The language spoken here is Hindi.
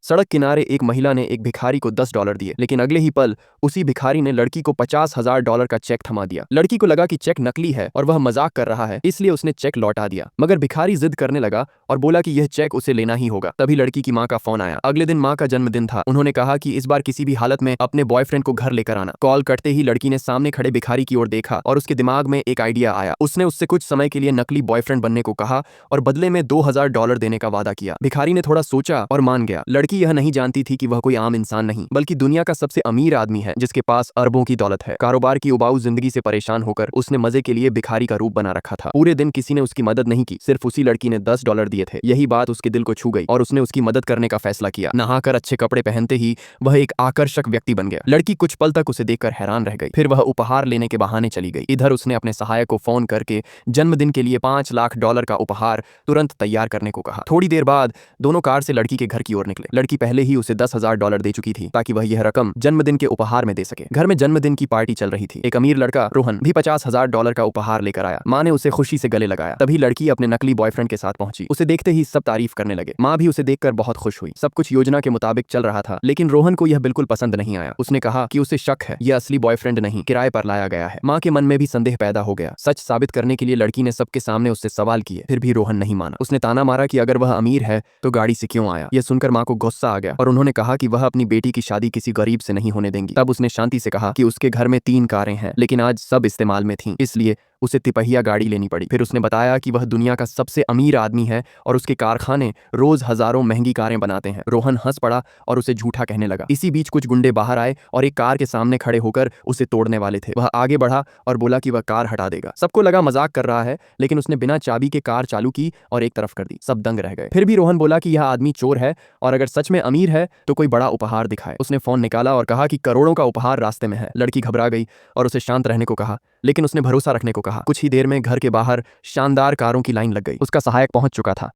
सड़क किनारे एक महिला ने एक भिखारी को $10 दिए, लेकिन अगले ही पल उसी भिखारी ने लड़की को $50,000 का चेक थमा दिया। लड़की को लगा कि चेक नकली है और वह मजाक कर रहा है, इसलिए उसने चेक लौटा दिया, मगर भिखारी जिद करने लगा और बोला कि यह चेक उसे लेना ही होगा। तभी लड़की की माँ का फोन आया। अगले दिन माँ का जन्मदिन था। उन्होंने कहा कि इस बार किसी भी हालत में अपने बॉयफ्रेंड को घर लेकर आना। कॉल कटते ही लड़की ने सामने खड़े भिखारी की ओर देखा और उसके दिमाग में एक आइडिया आया। उसने उससे कुछ समय के लिए नकली बॉयफ्रेंड बनने को कहा और बदले में $2000 देने का वादा किया। भिखारी ने थोड़ा सोचा और मान गया। लड़की यह नहीं जानती थी कि वह कोई आम इंसान नहीं, बल्कि दुनिया का सबसे अमीर आदमी है, जिसके पास अरबों की दौलत है। कारोबार की उबाऊ जिंदगी से परेशान होकर उसने मजे के लिए भिखारी का रूप बना रखा था। पूरे दिन किसी ने उसकी मदद नहीं की, सिर्फ उसी लड़की ने $10 दिए थे। यही बात उसके दिल को छू गई और उसने उसकी मदद करने का फैसला किया। नहाकर अच्छे कपड़े पहनते ही वह एक आकर्षक व्यक्ति बन गया। लड़की कुछ पल तक उसे देखकर हैरान रह गई, फिर वह उपहार लेने के बहाने चली गई। इधर उसने अपने सहायक को फोन करके जन्मदिन के लिए $5 लाख का उपहार तुरंत तैयार करने को कहा। थोड़ी देर बाद दोनों कार से लड़की के घर की ओर निकले। लड़की पहले ही उसे $10,000 दे चुकी थी ताकि वह यह रकम जन्मदिन के उपहार में दे सके। घर में जन्मदिन की पार्टी चल रही थी। एक अमीर लड़का रोहन भी $50,000 का उपहार लेकर आया। माँ ने उसे खुशी से गले लगाया। तभी लड़की अपने नकली बॉयफ्रेंड के साथ पहुंची। उसे देखते ही सब तारीफ करने लगे। माँ भी उसे देखकर बहुत खुश हुई। सब कुछ योजना के मुताबिक चल रहा था, लेकिन रोहन को यह बिल्कुल पसंद नहीं आया। उसने कहा कि उसे शक है, यह असली बॉयफ्रेंड नहीं, किराए पर लाया गया है। माँ के मन में भी संदेह पैदा हो गया। सच साबित करने के लिए लड़की ने सबके सामने उससे सवाल किए, फिर भी रोहन नहीं माना। उसने ताना मारा कि अगर वह अमीर है तो गाड़ी से क्यों आया। यह सुनकर माँ को गुस्सा आ गया और उन्होंने कहा कि वह अपनी बेटी की शादी किसी गरीब से नहीं होने देंगी। तब उसने शांति से कहा कि उसके घर में 3 कारें हैं, लेकिन आज सब इस्तेमाल में थीं, इसलिए उसे तिपहिया गाड़ी लेनी पड़ी। फिर उसने बताया कि वह दुनिया का सबसे अमीर आदमी है और उसके कारखाने रोज हजारों महंगी कारें बनाते हैं। रोहन हंस पड़ा और उसे झूठा कहने लगा। इसी बीच कुछ गुंडे बाहर आए और एक कार के सामने खड़े होकर उसे तोड़ने वाले थे। वह आगे बढ़ा और बोला कि वह कार हटा देगा। सबको लगा मजाक कर रहा है, लेकिन उसने बिना चाबी के कार चालू की और एक तरफ कर दी। सब दंग रह गए। फिर भी रोहन बोला कि यह आदमी चोर है और अगर सच में अमीर है तो कोई बड़ा उपहार दिखाए। उसने फोन निकाला और कहा कि करोड़ों का उपहार रास्ते में है। लड़की घबरा गई और उसे शांत रहने को कहा, लेकिन उसने भरोसा रखने को कहा। कुछ ही देर में घर के बाहर शानदार कारों की लाइन लग गई। उसका सहायक पहुंच चुका था।